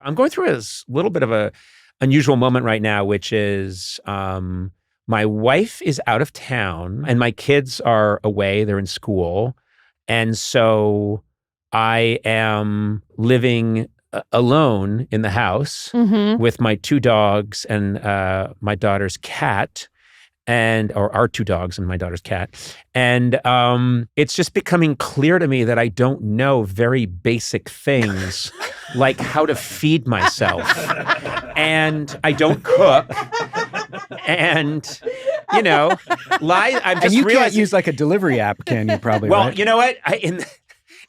I'm going through a little bit of a unusual moment right now, which is my wife is out of town and my kids are away. They're in school. And so I am living alone in the house with my 2 dogs and my daughter's cat. Or our 2 dogs and my daughter's cat. And it's just becoming clear to me that I don't know very basic things like how to feed myself. And I don't cook. And, I'm just and you realizing, can't use like a delivery app, can you probably? well, right? you know what?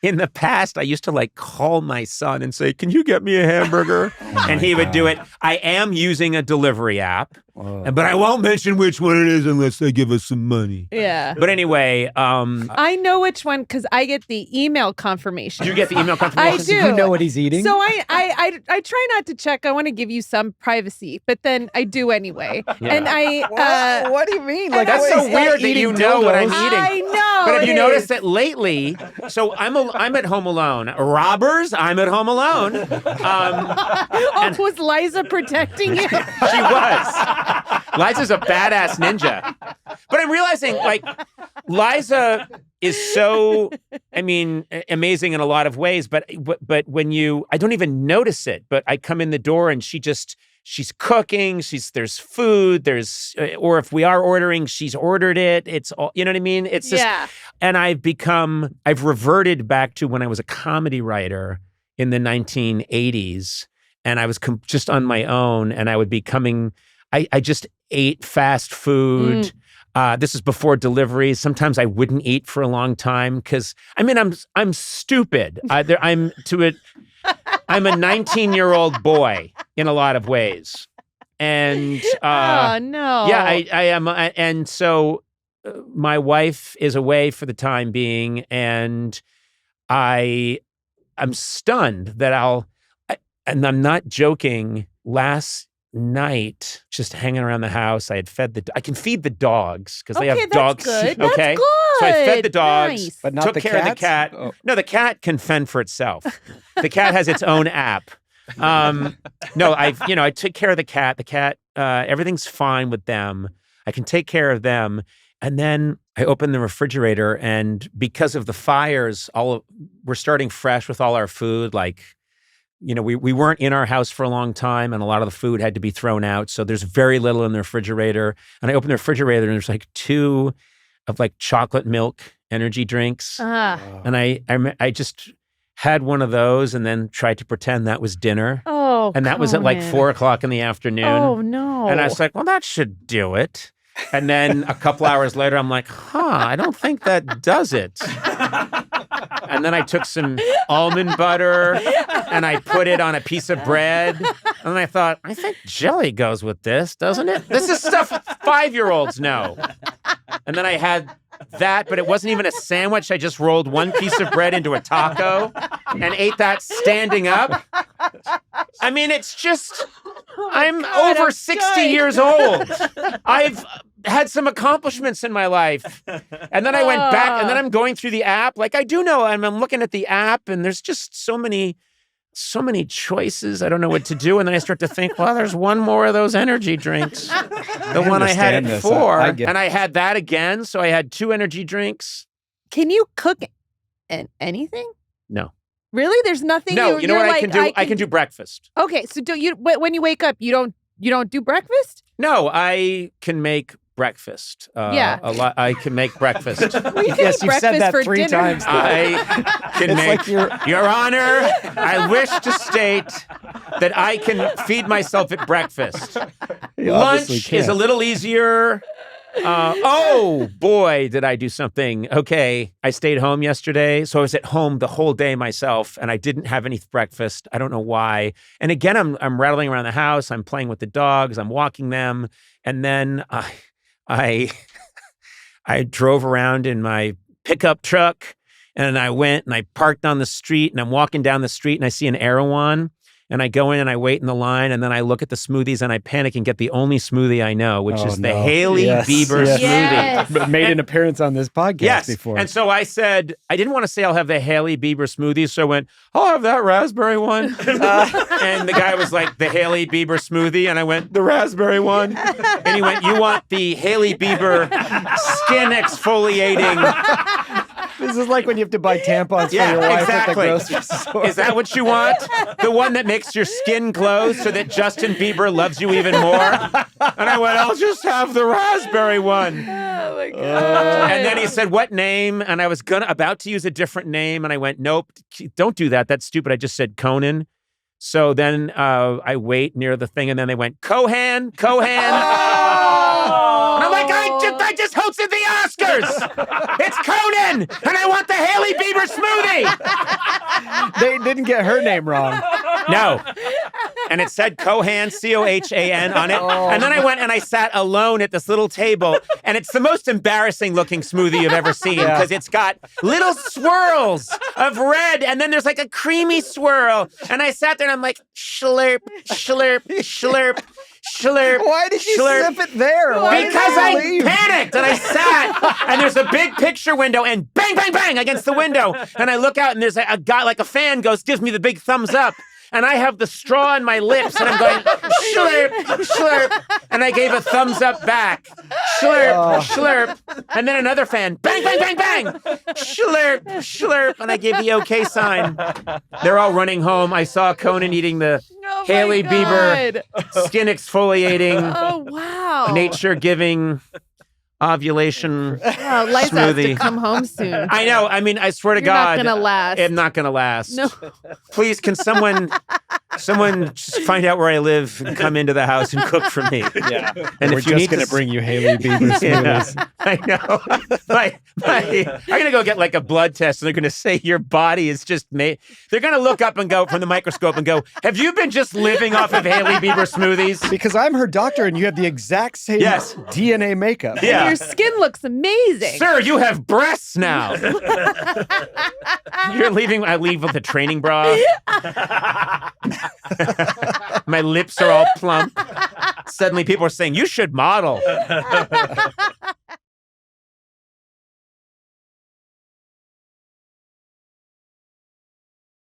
In the past, I used to like call my son and say, "Can you get me a hamburger?" And he would do it. I am using a delivery app, but I won't mention which one it is unless they give us some money. Yeah. But anyway, I know which one because I get the email confirmation. do you get the email confirmation? I do. You know what he's eating? So I try not to check. I want to give you some privacy, but then I do anyway. Yeah. And what do you mean? Like, that's so weird that you know what I'm eating. I know. But have you noticed that lately? So I'm at home alone. Robbers, I'm at home alone. Was Liza protecting you? She was. Liza's a badass ninja. But I'm realizing, like, Liza is so, amazing in a lot of ways. But when I don't even notice it. But I come in the door and she's cooking. There's food. Or if we are ordering, she's ordered it. It's all, you know what I mean? It's just, and I've reverted back to when I was a comedy writer in the 1980s. And I was just on my own, and I would be coming. I just ate fast food. This is before deliveries. Sometimes I wouldn't eat for a long time because I'm stupid. I'm a 19-year-old boy in a lot of ways, and oh no, yeah, I am. And so my wife is away for the time being, and I'm stunned that and I'm not joking. Last night, just hanging around the house, I can feed the dogs because they have dogs. Good. Okay, that's good. so I fed the dogs, Nice. But not took the care of the cat. Oh. No, the cat can fend for itself. The cat has its own app. No, I took care of the cat. The cat, everything's fine with them. I can take care of them. And then I opened the refrigerator, and because of the fires, we're starting fresh with all our food. Like, we weren't in our house for a long time, and a lot of the food had to be thrown out. So there's very little in the refrigerator. And I opened the refrigerator, and there's like 2 of like chocolate milk energy drinks. And I just had one of those and then tried to pretend that was dinner. Oh, and that was at like 4:00 in the afternoon. Oh no. And I was like, well, that should do it. And then a couple hours later, I'm like, I don't think that does it. And then I took some almond butter and I put it on a piece of bread. And I thought, I think jelly goes with this, doesn't it? This is stuff 5-year-olds know. And then I had that, but it wasn't even a sandwich. I just rolled one piece of bread into a taco and ate that standing up. It's just, I'm over 60 years old. I've had some accomplishments in my life. And then I went back, and then I'm going through the app. Like, I do know, and I'm looking at the app, and there's just so many choices. I don't know what to do. And then I start to think, well, there's one more of those energy drinks. The one I had at 4. And I had that again. So I had 2 energy drinks. Can you cook anything? No. Really? There's nothing. No, you know what I can do? I can do breakfast. Okay, so when you wake up, you don't do breakfast? No, I can make breakfast. Yeah. A lot. I can make breakfast. Yes, you've said that 3 times. I can make, Your Honor, I wish to state that I can feed myself at breakfast. Lunch is a little easier. Oh boy, did I do something. Okay, I stayed home yesterday, so I was at home the whole day myself, and I didn't have any breakfast. I don't know why. And again, I'm rattling around the house. I'm playing with the dogs. I'm walking them, and then I drove around in my pickup truck, and I went and I parked on the street, and I'm walking down the street, and I see an Erewhon, And I go in and I wait in the line, and then I look at the smoothies and I panic and get the only smoothie I know, which is the Hailey Bieber smoothie. Yes. Made an appearance on this podcast before. And so I said, I didn't want to say I'll have the Hailey Bieber smoothie, so I went, I'll have that raspberry one. And the guy was like, the Hailey Bieber smoothie, and I went, the raspberry one. And he went, you want the Hailey Bieber skin exfoliating. This is like when you have to buy tampons for your wife at the grocery store. Is that what you want? The one that makes your skin glow so that Justin Bieber loves you even more? And I went, I'll just have the raspberry one. Oh my God. And then he said, what name? And I was about to use a different name. And I went, nope, don't do that. That's stupid. I just said Conan. So then I wait near the thing, and then they went, Cohan. And I'm like, I just hosted the Oscars. It's Conan, and I want the Hailey Bieber smoothie. They didn't get her name wrong. No. And it said Cohan, Cohan on it. And then I went and I sat alone at this little table, and it's the most embarrassing looking smoothie you've ever seen because it's got little swirls of red, and then there's like a creamy swirl. And I sat there and I'm like, slurp, slurp, slurp. Slurp, Why did you slurp. sip it there? Because I panicked and I sat and there's a big picture window and bang, bang, bang against the window. And I look out and there's a guy, like a fan gives me the big thumbs up. And I have the straw on my lips and I'm going, slurp, slurp. And I gave a thumbs up back. Slurp, slurp. And then another fan, bang, bang, bang, bang. Slurp, slurp. And I gave the okay sign. They're all running home. I saw Conan eating the Hailey Bieber skin exfoliating, nature-giving ovulation Liza has smoothie. to come home soon. I know. I mean, I swear to You're God, not gonna last. I'm not gonna last. No. Please, can someone just find out where I live and come into the house and cook for me? Yeah. And We're if you just need going to bring you Hailey Bieber smoothies. Yeah, I know. I'm going to go get like a blood test, and they're going to say your body is just made. They're going to look up and go from the microscope and go, have you been just living off of Hailey Bieber smoothies? Because I'm her doctor and you have the exact same DNA makeup. Yeah. Your skin looks amazing. Sir, you have breasts now. You're leaving. I leave with a training bra. My lips are all plump. Suddenly people are saying, you should model.